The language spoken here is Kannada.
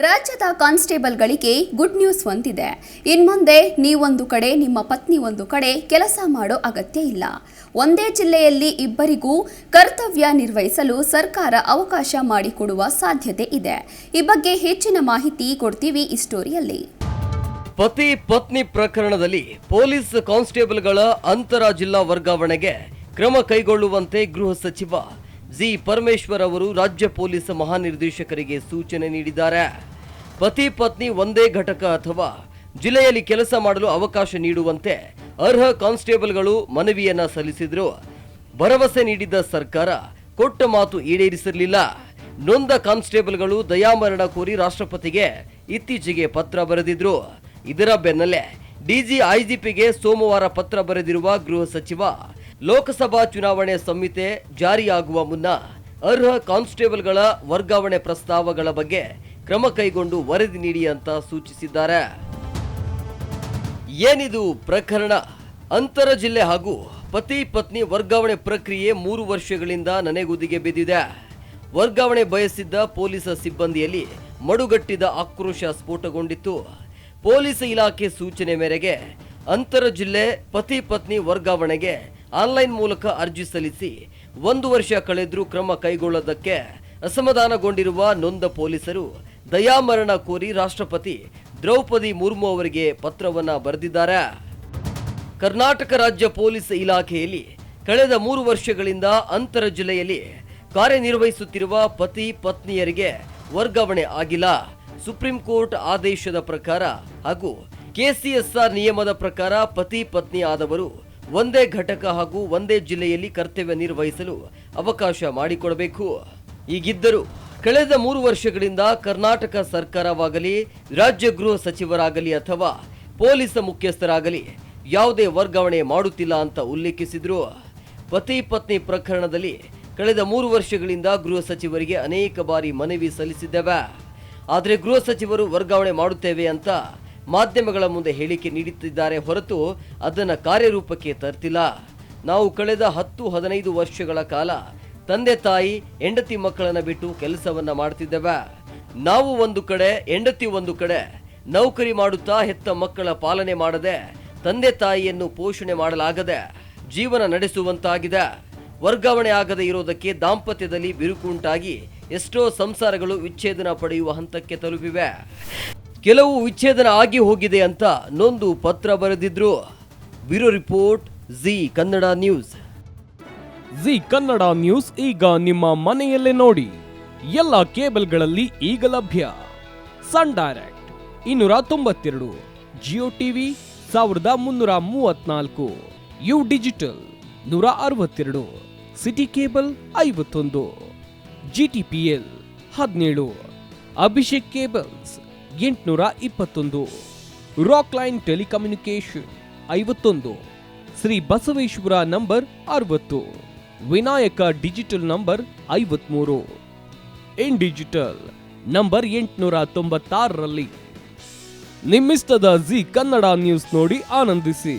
ರಾಜ್ಯದ ಕಾನ್ಸ್ಟೇಬಲ್ಗಳಿಗೆ ಗುಡ್ ನ್ಯೂಸ್ ಒಂದಿದೆ. ಇನ್ಮುಂದೆ ನೀವೊಂದು ಕಡೆ ನಿಮ್ಮ ಪತ್ನಿ ಒಂದು ಕಡೆ ಕೆಲಸ ಮಾಡೋ ಅಗತ್ಯ ಇಲ್ಲ. ಒಂದೇ ಜಿಲ್ಲೆಯಲ್ಲಿ ಇಬ್ಬರಿಗೂ ಕರ್ತವ್ಯ ನಿರ್ವಹಿಸಲು ಸರ್ಕಾರ ಅವಕಾಶ ಮಾಡಿಕೊಡುವ ಸಾಧ್ಯತೆ ಇದೆ. ಈ ಬಗ್ಗೆ ಹೆಚ್ಚಿನ ಮಾಹಿತಿ ಕೊಡ್ತೀವಿ ಈ ಸ್ಟೋರಿಯಲ್ಲಿ. ಪತಿ ಪತ್ನಿ ಪ್ರಕರಣದಲ್ಲಿ ಪೊಲೀಸ್ ಕಾನ್ಸ್ಟೇಬಲ್ಗಳ ಅಂತರ ಜಿಲ್ಲಾ ವರ್ಗಾವಣೆಗೆ ಕ್ರಮ ಕೈಗೊಳ್ಳುವಂತೆ ಗೃಹ ಸಚಿವ ಜಿ ಪರಮೇಶ್ವರ್ ಅವರು ರಾಜ್ಯ ಪೊಲೀಸ್ ಮಹಾನಿರ್ದೇಶಕರಿಗೆ ಸೂಚನೆ ನೀಡಿದ್ದಾರೆ. ಪತಿ ಪತ್ನಿ ಒಂದೇ ಘಟಕ ಅಥವಾ ಜಿಲ್ಲೆಯಲ್ಲಿ ಕೆಲಸ ಮಾಡಲು ಅವಕಾಶ ನೀಡುವಂತೆ ಅರ್ಹ ಕಾನ್ಸ್ಟೇಬಲ್ಗಳು ಮನವಿಯನ್ನ ಸಲ್ಲಿಸಿದ್ರು. ಭರವಸೆ ನೀಡಿದ್ದ ಸರ್ಕಾರ ಕೊಟ್ಟ ಮಾತು ಈಡೇರಿಸಿರಲಿಲ್ಲ. ನೊಂದ ಕಾನ್ಸ್ಟೇಬಲ್ಗಳು ದಯಾಮರಣ ಕೋರಿ ರಾಷ್ಟ್ರಪತಿಗೆ ಇತ್ತೀಚೆಗೆ ಪತ್ರ ಬರೆದಿದ್ರು. ಇದರ ಬೆನ್ನಲ್ಲೇ ಡಿಜಿ ಐಜಿಪಿಗೆ ಸೋಮವಾರ ಪತ್ರ ಬರೆದಿರುವ ಗೃಹ ಸಚಿವ ಲೋಕಸಭಾ ಚುನಾವಣೆ ಸಂಹಿತೆ ಜಾರಿಯಾಗುವ ಮುನ್ನ ಅರ್ಹ ಕಾನ್ಸ್ಟೇಬಲ್ಗಳ ವರ್ಗಾವಣೆ ಪ್ರಸ್ತಾವಗಳ ಬಗ್ಗೆ ಕ್ರಮ ಕೈಗೊಂಡು ವರದಿ ನೀಡಿ ಅಂತ ಸೂಚಿಸಿದ್ದಾರೆ. ಏನಿದು ಪ್ರಕರಣ? ಅಂತರ ಜಿಲ್ಲೆ ಹಾಗೂ ಪತಿ ಪತ್ನಿ ವರ್ಗಾವಣೆ ಪ್ರಕ್ರಿಯೆ 3 ವರ್ಷಗಳಿಂದ ನನೆಗುದಿಗೆ ಬಿದ್ದಿದೆ. ವರ್ಗಾವಣೆ ಬಯಸಿದ್ದ ಪೊಲೀಸ್ ಸಿಬ್ಬಂದಿಯಲ್ಲಿ ಮಡುಗಟ್ಟಿದ ಆಕ್ರೋಶ ಸ್ಫೋಟಗೊಂಡಿತ್ತು. ಪೊಲೀಸ್ ಇಲಾಖೆ ಸೂಚನೆ ಮೇರೆಗೆ ಅಂತರ ಜಿಲ್ಲೆ ಪತಿ ಪತ್ನಿ ವರ್ಗಾವಣೆಗೆ ಆನ್ಲೈನ್ ಮೂಲಕ ಅರ್ಜಿ ಸಲ್ಲಿಸಿ 1 ವರ್ಷ ಕಳೆದ್ರೂ ಕ್ರಮ ಕೈಗೊಳ್ಳೋದಕ್ಕೆ ಅಸಮಾಧಾನಗೊಂಡಿರುವ ನೊಂದ ಪೊಲೀಸರು ದಯಾಮರಣ ಕೋರಿ ರಾಷ್ಟ್ರಪತಿ ದ್ರೌಪದಿ ಮುರ್ಮು ಅವರಿಗೆ ಪತ್ರವನ್ನ ಬರೆದಿದ್ದಾರೆ. ಕರ್ನಾಟಕ ರಾಜ್ಯ ಪೊಲೀಸ್ ಇಲಾಖೆಯಲ್ಲಿ ಕಳೆದ 3 ವರ್ಷಗಳಿಂದ ಅಂತರ ಜಿಲ್ಲೆಯಲ್ಲಿ ಕಾರ್ಯನಿರ್ವಹಿಸುತ್ತಿರುವ ಪತಿ ಪತ್ನಿಯರಿಗೆ ವರ್ಗಾವಣೆ ಆಗಿಲ್ಲ. ಸುಪ್ರೀಂ ಕೋರ್ಟ್ ಆದೇಶದ ಪ್ರಕಾರ ಹಾಗೂ ಕೆಸಿಎಸ್ಆರ್ ನಿಯಮದ ಪ್ರಕಾರ ಪತಿ ಪತ್ನಿ ಆದವರು ಒಂದೇ ಘಟಕ ಹಾಗೂ ಒಂದೇ ಜಿಲ್ಲೆಯಲ್ಲಿ ಕರ್ತವ್ಯ ನಿರ್ವಹಿಸಲು ಅವಕಾಶ ಮಾಡಿಕೊಡಬೇಕು. ಈಗಿದ್ದರೂ ಕಳೆದ 3 ವರ್ಷಗಳಿಂದ ಕರ್ನಾಟಕ ಸರ್ಕಾರವಾಗಲಿ, ರಾಜ್ಯ ಗೃಹ ಸಚಿವರಾಗಲಿ ಅಥವಾ ಪೊಲೀಸ್ ಮುಖ್ಯಸ್ಥರಾಗಲಿ ಯಾವುದೇ ವರ್ಗಾವಣೆ ಮಾಡುತ್ತಿಲ್ಲ ಅಂತ ಉಲ್ಲೇಖಿಸಿದ್ರು. ಪತಿ ಪತ್ನಿ ಪ್ರಕರಣದಲ್ಲಿ ಕಳೆದ 3 ವರ್ಷಗಳಿಂದ ಗೃಹ ಸಚಿವರಿಗೆ ಅನೇಕ ಬಾರಿ ಮನವಿ ಸಲ್ಲಿಸಿದ್ದೇವೆ. ಆದರೆ ಗೃಹ ಸಚಿವರು ವರ್ಗಾವಣೆ ಮಾಡುತ್ತೇವೆ ಅಂತ ಮಾಧ್ಯಮಗಳ ಮುಂದೆ ಹೇಳಿಕೆ ನೀಡುತ್ತಿದ್ದಾರೆ ಹೊರತು ಅದನ್ನು ಕಾರ್ಯರೂಪಕ್ಕೆ ತರ್ತಿಲ್ಲ. ನಾವು ಕಳೆದ 10-15 ವರ್ಷಗಳ ಕಾಲ ತಂದೆ ತಾಯಿ ಹೆಂಡತಿ ಮಕ್ಕಳನ್ನ ಬಿಟ್ಟು ಕೆಲಸವನ್ನ ಮಾಡ್ತಿದ್ದೇವೆ. ನಾವು ಒಂದು ಕಡೆ, ಹೆಂಡತಿ ಒಂದು ಕಡೆ ನೌಕರಿ ಮಾಡುತ್ತಾ ಹೆತ್ತ ಮಕ್ಕಳ ಪಾಲನೆ ಮಾಡದೆ ತಂದೆ ತಾಯಿಯನ್ನು ಪೋಷಣೆ ಮಾಡಲಾಗದೆ ಜೀವನ ನಡೆಸುವಂತಾಗಿದೆ. ವರ್ಗಾವಣೆ ಆಗದೆ ಇರೋದಕ್ಕೆ ದಾಂಪತ್ಯದಲ್ಲಿ ಬಿರುಕುಂಟಾಗಿ ಎಷ್ಟೋ ಸಂಸಾರಗಳು ವಿಚ್ಛೇದನ ಪಡೆಯುವ ಹಂತಕ್ಕೆ ತಲುಪಿವೆ. ಕೆಲವು ವಿಚ್ಛೇದನ ಆಗಿ ಹೋಗಿದೆ ಅಂತ ನೊಂದು ಪತ್ರ ಬರೆದಿದ್ರು. Bureau report, Zee Kannada news. Zee Kannada news ಈಗ ನಿಮ್ಮ ಮನೆಯಲ್ಲೇ ನೋಡಿ. ಎಲ್ಲ ಕೇಬಲ್ಗಳಲ್ಲಿ ಈಗ ಲಭ್ಯ. Sun Direct 292, Jio TV 1334, U digital 162, City cable 51, GTPL 17, Abhishek cables 821, Rock line telecommunication 51, Shri Basaveshwara number 60, Vinayaka digital number 53, In digital number 896ರಲ್ಲಿ ನಿಮ್ಮಿಸ್ತದ ಜಿ ಕನ್ನಡ ನ್ಯೂಸ್ ನೋಡಿ ಆನಂದಿಸಿ.